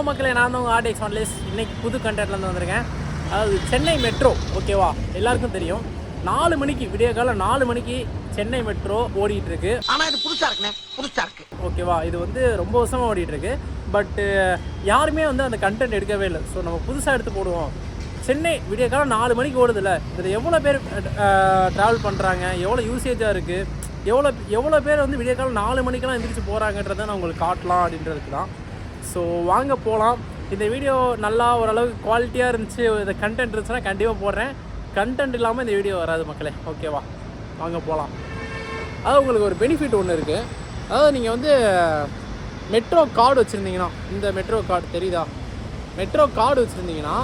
மக்களே, நான் உங்கள் RDX ஒன்லேஸ். இன்றைக்கி புது கண்டென்ட்லேருந்து வந்திருக்கேன். அதாவது சென்னை மெட்ரோ ஓகேவா, எல்லாருக்கும் தெரியும். 4 மணிக்கு விடிய காலம் 4 மணிக்கு சென்னை மெட்ரோ ஓடிட்டுருக்கு. ஆனால் இது புதுசாக இருக்கு ஓகேவா, இது வந்து ரொம்ப வருஷமாக ஓடிட்டுருக்கு. பட்டு யாருமே வந்து அந்த கண்டென்ட் எடுக்கவே இல்லை. ஸோ நம்ம புதுசாக எடுத்து போடுவோம். சென்னை விடிய காலம் 4 மணிக்கு ஓடுதில்ல, இதில் எவ்வளோ பேர் ட்ராவல் பண்ணுறாங்க, எவ்வளோ யூசேஜாக இருக்குது, எவ்வளோ பேர் வந்து விடிய காலம் 4 மணிக்கெல்லாம் எந்திரிச்சு போகிறாங்கன்றதை நான் உங்களுக்கு காட்டலாம் அப்படின்றதுக்கு தான். ஸோ வாங்க போகலாம். இந்த வீடியோ நல்லா ஓரளவுக்கு குவாலிட்டியாக இருந்துச்சு, இந்த கண்டென்ட் இருந்துச்சுன்னா கண்டிப்பாக போடுறேன். கண்டென்ட் இல்லாமல் இந்த வீடியோ வராது மக்களே. ஓகேவா, வாங்க போகலாம். அதாவது உங்களுக்கு ஒரு பெனிஃபிட் ஒன்று இருக்குது. அதாவது நீங்கள் வந்து மெட்ரோ கார்டு வச்சுருந்தீங்கன்னா, இந்த மெட்ரோ கார்டு தெரியுதா, மெட்ரோ கார்டு வச்சுருந்தீங்கன்னா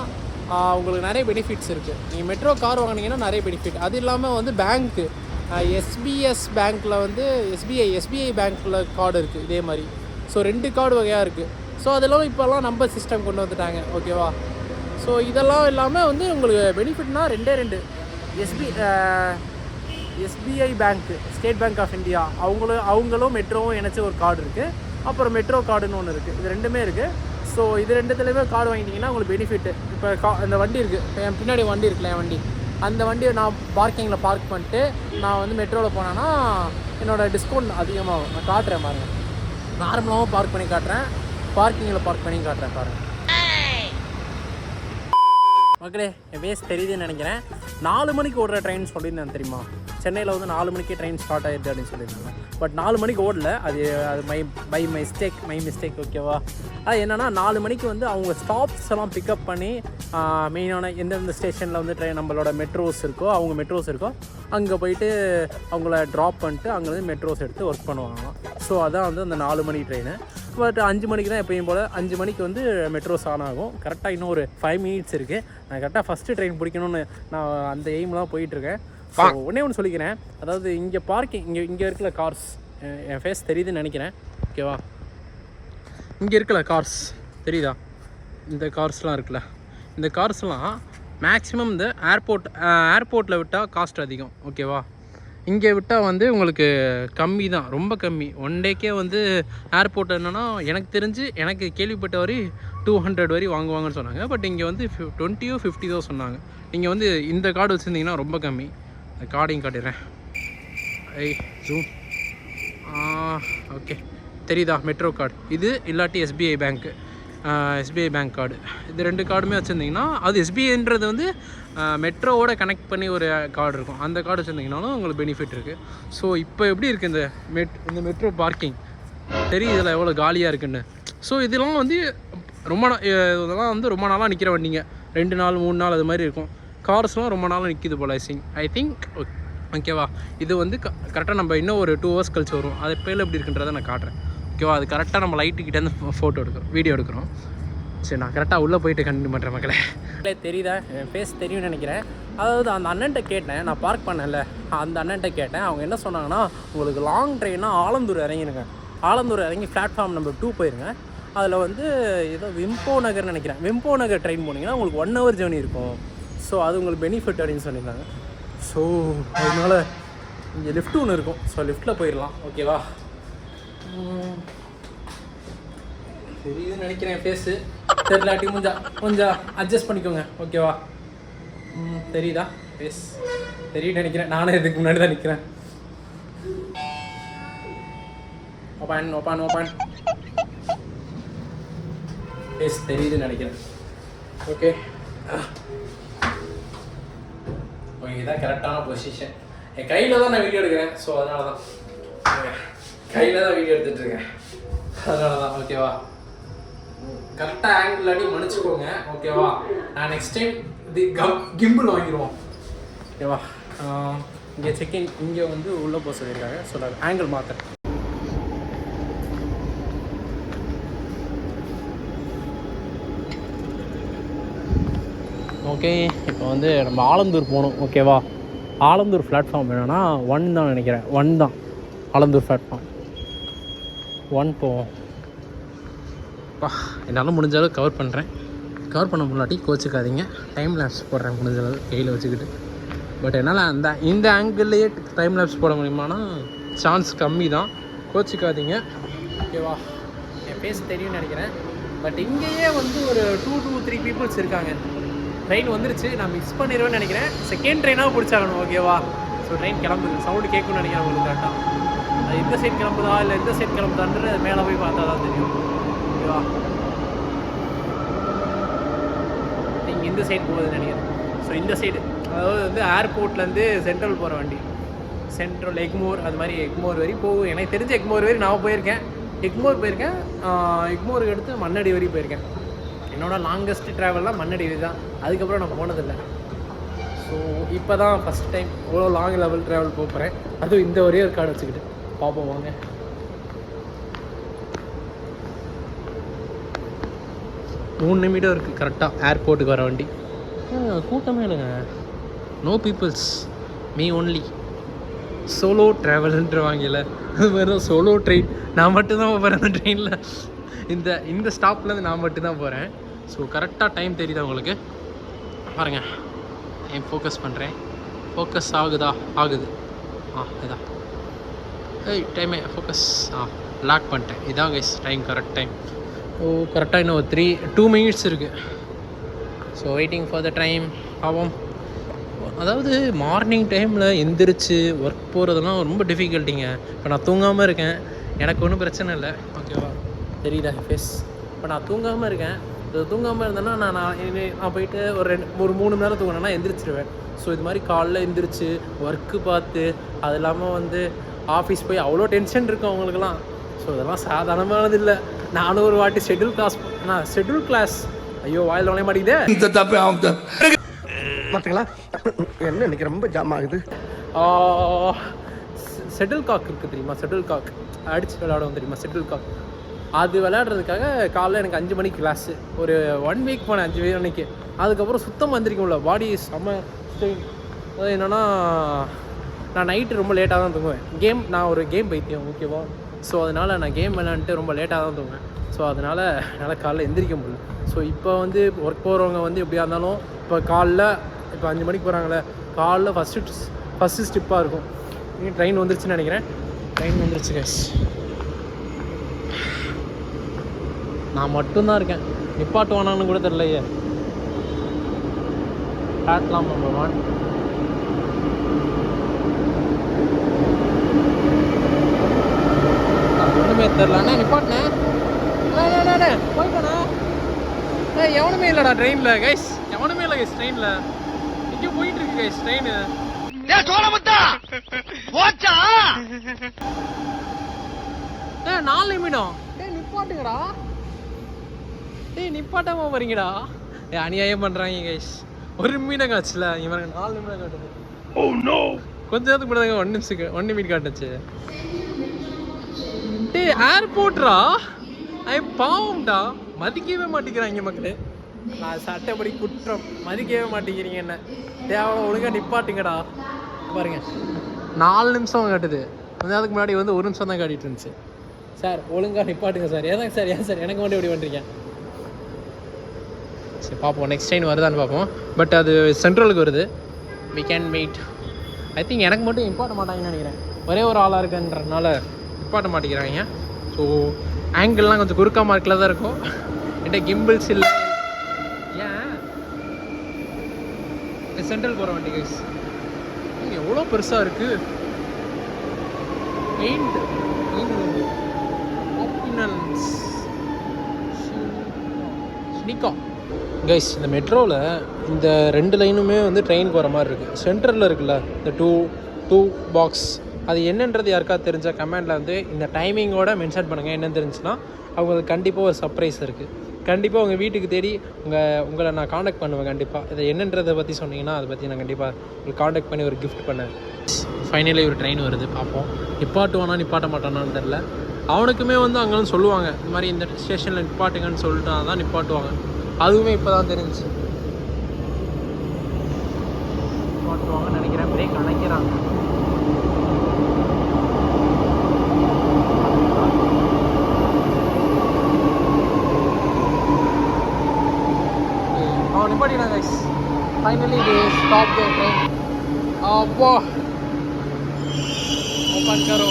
உங்களுக்கு நிறைய பெனிஃபிட்ஸ் இருக்குது. நீங்கள் மெட்ரோ கார் வாங்கினீங்கன்னா நிறைய பெனிஃபிட். அது இல்லாமல் வந்து பேங்க்கு SBS பேங்க்கில் வந்து எஸ்பிஐ பேங்க்கில் கார்டு இருக்குது இதே மாதிரி. ஸோ 2 கார்டு வகையாக இருக்குது. ஸோ அதெல்லாம் இப்போல்லாம் நம்பர் சிஸ்டம் கொண்டு வந்துட்டாங்க. ஓகேவா, ஸோ இதெல்லாம் இல்லாமல் வந்து உங்களுக்கு பெனிஃபிட்னா 2 எஸ்பிஐ பேங்க்கு, ஸ்டேட் பேங்க் ஆஃப் இந்தியா, அவங்களும் மெட்ரோவும் இணைச்ச ஒரு கார்டு இருக்குது. அப்புறம் மெட்ரோ கார்டுன்னு ஒன்று இருக்குது. இது 2மே இருக்குது. ஸோ இது 2துலேயுமே கார்டு வாங்கிட்டிங்கன்னா உங்களுக்கு பெனிஃபிட்டு. இப்போ இந்த வண்டி இருக்குது, என் பின்னாடி வண்டி இருக்குல்ல, என் வண்டி, அந்த வண்டியை நான் பார்க்கிங்கில் பார்க் பண்ணிட்டு நான் வந்து மெட்ரோவில் போனேன்னா என்னோடய டிஸ்கவுண்ட் அதிகமாகும். நான் காட்டுறேன் பாருங்கள். நார்மலாகவும் பார்க் பண்ணி காட்டுறேன், பார்க்கிங்கில் பார்க் பண்ணி காட்டுறேன் பாருங்கள். மக்களே, என் வேஸ்ட் தெரியுதுன்னு நினைக்கிறேன். 4 மணிக்கு ஓடுற ட்ரெயின் சொல்லியிருந்தேன் தெரியுமா. சென்னையில் வந்து 4 மணிக்கே ட்ரெயின் ஸ்டார்ட் ஆகிடுது அப்படின்னு சொல்லியிருந்தாங்க. பட் 4 மணிக்கு ஓடல. அது மை மிஸ்டேக். ஓகேவா, அது என்னென்னா 4 மணிக்கு வந்து அவங்க ஸ்டாப்ஸ் எல்லாம் பிக்கப் பண்ணி மெயினான எந்தெந்த ஸ்டேஷனில் வந்து நம்மளோட மெட்ரோஸ் இருக்கோ அங்கே போயிட்டு அவங்கள ட்ராப் பண்ணிட்டு அங்கேருந்து மெட்ரோஸ் எடுத்து ஒர்க் பண்ணுவாங்களாம். ஸோ அதான் வந்து அந்த 4 மணி ட்ரெயின். பட் 5 மணிக்கு தான் எப்பயும் போல் 5 மணிக்கு வந்து மெட்ரோஸ் ஆன் ஆகும். கரெக்டாக இன்னும் ஒரு 5 மினிட்ஸ் இருக்குது. நான் கரெக்டாக ஃபஸ்ட்டு ட்ரெயின் பிடிக்கணும்னு நான் அந்த எய்ம்லாம் போயிட்டுருக்கேன். ஸோ ஒன்று சொல்லிக்கிறேன். அதாவது இங்கே பார்க்கிங், இங்கே இருக்கிற கார்ஸ், என் ஃபேஸ் தெரியுதுன்னு நினைக்கிறேன். ஓகேவா, இங்கே இருக்கிற கார்ஸ் தெரியுதா, இந்த கார்ஸ்லாம் இருக்குல்ல, இந்த கார்ஸ்லாம் மேக்ஸிமம் இந்த ஏர்போர்ட்டில் விட்டால் காஸ்ட் அதிகம். ஓகேவா, இங்கே விட்டால் வந்து உங்களுக்கு கம்மி தான், ரொம்ப கம்மி. 1 டேக்கே வந்து ஏர்போர்ட் என்னென்னா எனக்கு கேள்விப்பட்ட வரை 200 வரை வாங்குவாங்கன்னு சொன்னாங்க. பட் இங்கே வந்து 20 or 50 தான் சொன்னாங்க. நீங்கள் வந்து இந்த கார்டு வச்சுருந்தீங்கன்னா ரொம்ப கம்மி. அந்த கார்டையும் காட்டிடுறேன். ஜூம். ஓகே, தெரியுதா மெட்ரோ கார்டு இது, இல்லாட்டி எஸ்பிஐ பேங்க் கார்டு. இது 2 கார்டுமே வச்சுருந்தீங்கன்னா, அது எஸ்பிஐன்றது வந்து மெட்ரோவோட கனெக்ட் பண்ணி ஒரு கார்டு இருக்கும். அந்த கார்டு வச்சுருந்தீங்கனாலும் உங்களுக்கு பெனிஃபிட் இருக்குது. ஸோ இப்போ எப்படி இருக்குது இந்த மெட்ரோ பார்க்கிங் தெரியும், இதில் எவ்வளோ காலியாக இருக்குன்னு. ஸோ இதெல்லாம் வந்து இதெல்லாம் வந்து ரொம்ப நாளாக நிற்கிற வண்டிங்க, 2 நாள் 3 நாள் அது மாதிரி இருக்கும். கார்ஸ்லாம் ரொம்ப நாளாக நிற்கிது போல் ஐ திங்க். ஓகேவா, இது வந்து கரெக்டாக நம்ம இன்னும் ஒரு 2 hours கழிச்சு வரும். அது எப்போயில் எப்படி இருக்குன்றதை நான் காட்டுறேன். ஓகேவா, அது கரெக்டாக நம்ம லைட்டுக்கிட்டேருந்து வீடியோ எடுக்கிறோம். சரி, நான் கரெக்டாக உள்ளே போயிட்டு கண்டினியூ பண்ணுறேன் மக்களே. தெரியுதா, என் ஃபேஸ் தெரியும்னு நினைக்கிறேன். அதாவது அந்த அண்ணன்ட்ட கேட்டேன், நான் பார்க் பண்ணல, அந்த அண்ணன்ட்ட கேட்டேன். அவங்க என்ன சொன்னாங்கன்னா, உங்களுக்கு லாங் ட்ரெயின்னா ஆலந்தூர் இறங்கிடுங்க, ஆலந்தூர் இறங்கி பிளாட்ஃபார்ம் நம்பர் 2 போயிருங்க. அதில் வந்து ஏதோ விம்போ நகர்னு நினைக்கிறேன், விம்போ நகர் ட்ரெயின் போனீங்கன்னா உங்களுக்கு 1 hour ஜேர்னி இருக்கும். ஸோ அது உங்களுக்கு பெனிஃபிட் அப்படின்னு சொல்லியிருந்தாங்க. ஸோ அதனால் இங்கே லிஃப்ட் ஒன்று இருக்கும். ஸோ லிஃப்ட்டில் போயிடலாம். ஓகேவா, தெரியுதுன்னு நினைக்கிறேன். ஃபேஸு தெரியலாட்டி கொஞ்சம் அட்ஜஸ்ட் பண்ணிக்கோங்க. ஓகேவா, தெரியுதா ஃபேஸ் தெரியுன்னு நினைக்கிறேன். நானே இதுக்கு முன்னாடி தான் நிற்கிறேன். ஓப்பன் ஃபேஸ் தெரியுதுன்னு நினைக்கிறேன். ஓகே, இதுதான் கரெக்டான பொசிஷன். என் கையில் தான் நான் வீடியோ எடுக்கிறேன். ஸோ அதனால தான் கையில் தான் வீடியோ எடுத்துகிட்ருக்கேன். அதனால தான். ஓகேவா, கரெக்டாக ஆங்கிள் அடி மன்னிச்சுக்கோங்க. ஓகேவா, நான் நெக்ஸ்ட் டைம் இது கிம்பிள் வாங்கிடுவோம். ஓகேவா, இங்கே செக்கிங், இங்கே வந்து உள்ளே போக சொல்லியிருக்காங்க. ஸோ நான் ஆங்கிள் மாற்றுறேன். ஓகே, இப்போ வந்து நம்ம ஆலந்தூர் போகணும். ஓகேவா, ஆலந்தூர் பிளாட்ஃபார்ம் என்னென்னா 1 தான் நினைக்கிறேன். 1 தான் ஆலந்தூர் பிளாட்ஃபார்ம் 1 போவோம். என்னால் முடிஞ்ச அளவு கவர் பண்ணுறேன். கவர் பண்ண முன்னாடி கோச்சிக்காதீங்க. டைம் லேப்ஸ் போடுறேன் முடிஞ்ச அளவு கையில் வச்சுக்கிட்டு. பட் என்னால் இந்த ஆங்கிள்லேயே டைம் லேப்ஸ் போட முடியுமானா சான்ஸ் கம்மி தான். கோச்சிக்காதீங்க. ஓகேவா, என் ஃபேஸ் தெரியும்னு நினைக்கிறேன். பட் இங்கேயே வந்து ஒரு 2 to 3 பீப்புள்ஸ் இருக்காங்க. ட்ரெயின் வந்துருச்சு, நான் மிஸ் பண்ணிடுவேன்னு நினைக்கிறேன். செகண்ட் ட்ரெயினாக பிடிச்சாகணும், ஓகேவா? ஸோ ட்ரெயின் கிளம்புது, சவுண்டு கேட்கும்னு நினைக்கிறேன் உங்களுக்கு கரெக்டாக. அது இந்த சைட் கிளம்புதா இல்லை இந்த சைட் கிளம்புதான்றது அது மேலே போய் பார்த்தா தான் தெரியும், ஓகேவா? இங்கே இந்த சைட் போகுதுன்னு நினைக்கிறேன். ஸோ இந்த சைடு அதாவது வந்து ஏர்போர்ட்லேருந்து சென்ட்ரல் போகிற வண்டி, சென்ட்ரல் எக்மோர், அது மாதிரி எக்மோர் வரைக்கும் போகும். எனக்கு தெரிஞ்ச எக்மோர் வரைக்கும் நான் போயிருக்கேன், எக்மோருக்கு அடுத்து மண்ணடி வரைக்கும் போயிருக்கேன். என்னோட லாங்கஸ்ட் ட்ராவல்லாம் மண்ணடி தான், அதுக்கப்புறம் நான் போனதில்லை. ஸோ இப்போ தான் ஃபஸ்ட் டைம் இவ்வளோ லாங் லெவல் ட்ராவல் போகிறேன், அதுவும் இந்த ஒரே ஒரு கார்டு வச்சுக்கிட்டு. பார்ப்போம் வாங்க. மூணு நிமிடம் இருக்குது கரெக்டாக ஏர்போர்ட்டுக்கு வர வண்டி. கூட்டமே இல்லைங்க, no peoples, me only. Solo ட்ராவல்ன்றவாங்கல, அது மாதிரி தான் சோலோ ட்ரெயின். நான் மட்டும்தான் போகிறேன் அந்த ட்ரெயினில். இந்த ஸ்டாப்லேருந்து நான் மட்டும்தான் போகிறேன். ஸோ கரெக்டாக டைம் தெரியுதா உங்களுக்கு? பாருங்கள், டைம் ஃபோக்கஸ் பண்ணுறேன். ஃபோக்கஸ் ஆகுது. இதான் டைமே ஃபோக்கஸ். லாக் பண்ணிட்டேன். இதான் கைஸ் டைம், கரெக்ட் டைம். கரெக்டாக இன்னும் ஒரு 2 minutes இருக்குது. So waiting for the time. ஆகும். அதாவது மார்னிங் டைமில் எந்திரிச்சு ஒர்க் போகிறதுலாம் ரொம்ப டிஃபிகல்ட்டிங்க. இப்போ நான் தூங்காமல் இருக்கேன், எனக்கு ஒன்றும் பிரச்சனை இல்லை, ஓகேவா? தெரியுதா ஃபேஸ்? இப்போ நான் தூங்காமல் இருக்கேன். தூங்காமல் இருந்தேன்னா நான் போயிட்டு ஒரு 3 மணி நேரம் தூங்கினேன்னா எந்திரிச்சிருவேன். ஸோ இது மாதிரி காலைல எந்திரிச்சு ஒர்க்கு பார்த்து, அது இல்லாமல் வந்து ஆஃபீஸ் போய் அவ்வளோ டென்ஷன் இருக்கும் அவங்களுக்குலாம். ஸோ இதெல்லாம் சாதாரணமானது இல்லை. நானும் ஒரு வாட்டி ஷெட்யூல் கிளாஸ் ஐயோ வாயில் வளைய மாட்டேங்குது. பார்த்தீங்களா என்ன இன்னைக்கு ரொம்ப ஜாம் ஆகுது. ஷெட்டில் காக் இருக்குது தெரியுமா? ஷெட்டில் காக் அடித்து விளையாடுவோம் தெரியுமா? ஷெட்டில் காக் அது விளையாடுறதுக்காக காலைல எனக்கு 5 மணிக்கு கிளாஸு. ஒரு 1 வீக் போனேன் 5 மணிக்கு. அதுக்கப்புறம் சுத்தமாக எந்திரிக்கும்ல, பாடி செம்ம ஸ்ட்ரெயின். அது என்னென்னா நான் நைட்டு ரொம்ப லேட்டாக தான் தூங்குவேன். நான் ஒரு கேம் பைத்தியம், ஓகேவா? ஸோ அதனால் நான் கேம் விளையாண்டுட்டு ரொம்ப லேட்டாக தான் தூங்குவேன். ஸோ அதனால் என்னால் காலைல எந்திரிக்க முடியல. ஸோ இப்போ வந்து ஒர்க் போகிறவங்க வந்து எப்படியா இருந்தாலும் இப்போ 5 மணிக்கு போகிறாங்களே, காலைல ஃபஸ்ட்டு ஸ்டிப்பாக இருக்கும். இங்கே ட்ரெயின் வந்துருச்சுன்னு நினைக்கிறேன். ட்ரெயின் வந்துருச்சு கைஸ். நான் மட்டும்தான் இருக்கேன், நிப்பாட்டுவானான்னு கூட தெரியலையே. Platform number 1. ஒன்றுமே தெரிலண்ணே, நிப்பாட்டினேன் போயிட்டானே. எவனுமே இல்லைடா ட்ரெயினில் கைஸ், எவனுமே இல்லை கைஸ் ட்ரெயினில். எங்கேயும் போயிட்டு இருக்கு கைஸ் ட்ரெயின். 4 நிமிடம். நிப்பாட்டுங்கடா, நிப்பாட்டாம போறீங்கடா. அநியாயம் பண்ணுறாங்க கைஸ். 1 நிமிடம் காச்சுல, இவங்க 4 நிமிடம் காட்டுது. கொஞ்ச நேரத்துக்கு முன்னாடி 1 நிமிடம் காட்டுச்சு. ஏர்போர்ட்ரா, பாவம்டா, மதிக்கவே மாட்டேங்கிறாங்க மக்களே. நான் சட்டப்படி குற்றம், மதிக்கவே மாட்டேங்கிறீங்க என்ன. தேவை ஒழுங்காக நிப்பாட்டுங்கடா. பாருங்க 4 நிமிஷம் காட்டுது. கொஞ்ச நேரத்துக்கு முன்னாடி வந்து 1 நிமிஷம் தான் காட்டிட்டு இருந்துச்சு. சார் ஒழுங்காக நிப்பாட்டுங்க சார். ஏதாங்க சார், ஏன் சார் எனக்கு மட்டும் இப்படி பண்ணுறீங்க? சரி பார்ப்போம், நெக்ஸ்ட் ட்ரெயின் வருதான்னு பார்ப்போம். பட் அது சென்ட்ரலுக்கு வருது. We can wait. I think எனக்கு மட்டும் நிப்பாட்ட மாட்டாங்கன்னு நினைக்கிறேன். ஒரே ஒரு ஆளாக இருக்குன்றதுனால நிப்பாட்ட மாட்டேங்கிறாங்க. ஸோ ஆங்கிள்லாம் கொஞ்சம் குறுக்கா மார்க்கில் தான் இருக்கும். என்கிட்ட கிம்பிள்ஸ் இல்லை. ஏன் சென்ட்ரல் போகிற வண்டி கைஸ் எவ்வளோ பெருசாக இருக்குது. கைஸ் இந்த மெட்ரோவில் இந்த 2 லைனுமே வந்து ட்ரெயினுக்கு வர மாதிரி இருக்குது. சென்டரில் இருக்குல்ல இந்த டூ பாக்ஸ், அது என்னன்றது யாருக்காவது தெரிஞ்சால் கமெண்டில் வந்து இந்த டைமிங்கோட மென்ஷன் பண்ணுங்கள். என்னென்னு தெரிஞ்சுன்னா அவங்களுக்கு கண்டிப்பாக ஒரு சர்ப்ரைஸ் இருக்குது. கண்டிப்பாக உங்கள் வீட்டுக்கு தேடி உங்களை நான் காண்டாக்ட் பண்ணுவேன். கண்டிப்பாக இதை என்னன்றதை பற்றி சொன்னீங்கன்னா அதை பற்றி நான் கண்டிப்பாக உங்களுக்கு காண்டாக்ட் பண்ணி ஒரு கிஃப்ட் பண்ணேன். ஃபைனலி ஒரு ட்ரெயின் வருது, பார்ப்போம். நிப்பாட்டுவானா நிப்பாட்ட மாட்டானான்னு தெரில. அவனுக்குமே வந்து அங்கேருந்து சொல்லுவாங்க இந்த மாதிரி இந்த ஸ்டேஷனில் நிப்பாட்டுங்கன்னு சொல்லிட்டு தான் நிப்பாட்டுவாங்க. அதுவுமே இப்போ தான் தெரிஞ்சிச்சு. நிப்பாட்டுவாங்கன்னு நினைக்கிறேன். பிரேக் அணைக்கிறாங்க. நிப்பாட்டினாங்க guys. Finally they stopped the train. அப்பா ஓப்பன் करो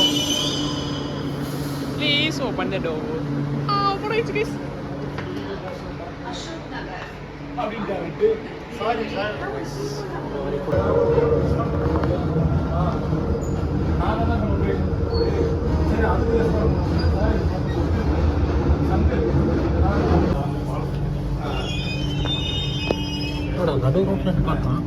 please, open the door. Open ஆயிடுச்சு கைஸ். நடு ரோட்டில் பார்க்கலாம்.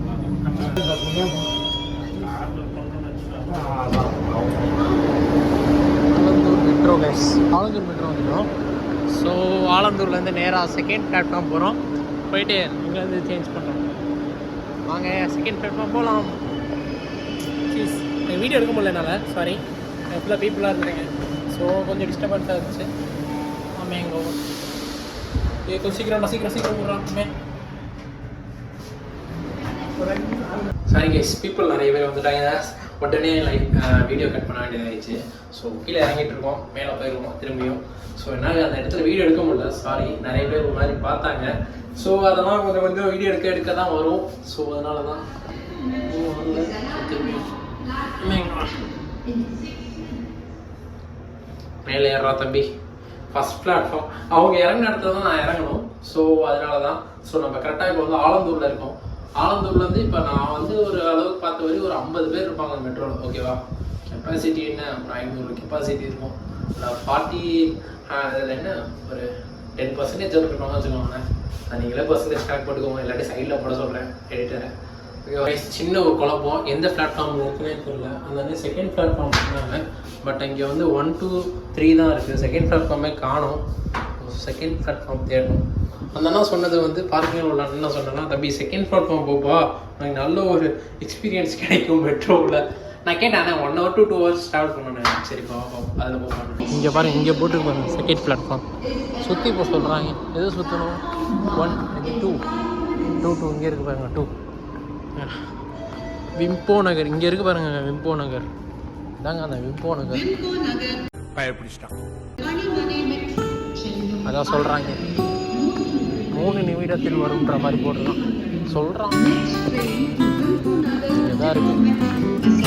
Alandur metro guys, Alandur metro வந்துடும். ஸோ ஆலந்தூர்லேருந்து நேராக செகண்ட் பிளாட்ஃபார்ம் போகிறோம். போயிட்டு இங்கேருந்து சேஞ்ச் பண்ணுறோம். வாங்க செகண்ட் பிளாட்ஃபார்ம் போகலாம். ப்ளீஸ் வீடியோ எடுக்க முடியல என்னால், சாரி. ஃபுல்லாக பீப்புளாக இருக்கிறீங்க, ஸோ கொஞ்சம் டிஸ்டர்பன்ஸாக இருந்துச்சு. ஆமாம் எங்கே கொஞ்சம் சீக்கிரம் போடுறான். சாரி கைஸ், பீப்புள் நிறைய பேர் வந்துட்டாங்க. உடனே வீடியோ கட் பண்ண வேண்டியதாகிடுச்சு. ஸோ கீழே இறங்கிட்டு இருக்கோம், மேலே போயிருக்கோம் திரும்பியும். ஸோ என்னால் அந்த இடத்துல வீடியோ எடுக்க முடியல, சாரி. நிறைய பேர் ஒரு மாதிரி பார்த்தாங்க. ஸோ அதெல்லாம் கொஞ்சம் வீடியோ எடுக்க தான் வரும். ஸோ அதனால தான் திரும்பியும் மேலே ஏறா தம்பி. ஃபஸ்ட் பிளாட்ஃபார்ம் அவங்க இறங்கின இடத்துல தான் நான் இறங்கணும். ஸோ அதனால தான். ஸோ நம்ம கரெக்டாக இப்போ வந்து ஆலந்தூரில் இருக்கோம். ஆலந்தூர்லேருந்து இப்போ நான் வந்து ஒரு அளவுக்கு பார்த்த வரைக்கும் ஒரு 50 பேர் இருப்பாங்க மெட்ரோவில், ஓகேவா? கெப்பாசிட்டி என்ன ஒரு 500 கெப்பாசிட்டி இருக்கும். இல்லை 40 அதில் என்ன ஒரு 10% இருப்பாங்க வச்சுக்கோங்களேன். நீங்களே பர்சன்டேஜ் கணக்கு போட்டுக்கோங்க, இல்லாட்டி சைடில் போட சொல்கிறேன் எடிட்டரை. சின்ன ஒரு குழப்பம், எந்த பிளாட்ஃபார்ம் இருக்குன்னே தெரியல. அந்த செகண்ட் பிளாட்ஃபார்ம் சொன்னாங்க, பட் இங்கே வந்து 1 2 3 தான் இருக்குது. செகண்ட் பிளாட்ஃபார்மே காணும். செகண்ட் பிளாட்ஃபார்ம் தேடணும். அந்த அண்ணா சொன்னது வந்து பார்க்கிங் உள்ள அண்ணா சொன்னேன்னா, தம்பி செகண்ட் பிளாட்ஃபார்ம் போப்பா, எனக்கு நல்ல ஒரு எக்ஸ்பீரியன்ஸ் கிடைக்கும் மெட்ரோவில். நான் கேட்டேன், 1 hour to 2 hours ட்ராவல் பண்ணேன். சரி பாப்போம், அதில் போகணும். இங்கே பாருங்க, இங்கே போட்டு பாருங்க செகண்ட் பிளாட்ஃபார்ம். சுற்றி இப்போ சொல்கிறாங்க எது சுற்றணும். 1 2 2 இங்கே இருக்குது பாருங்க. 2 விம்போ நகர் இங்கே இருக்குது பாருங்க. விம்போ நகர் தாங்க, அந்த விம்போ நகர் பயப்பிடிச்சிட்டான். அதான் சொல்கிறாங்க 3 நிமிடத்தில் வரும்ன்ற மாதிரி போட்டுருக்கான் சொல்கிறான். இதான் இருக்குது.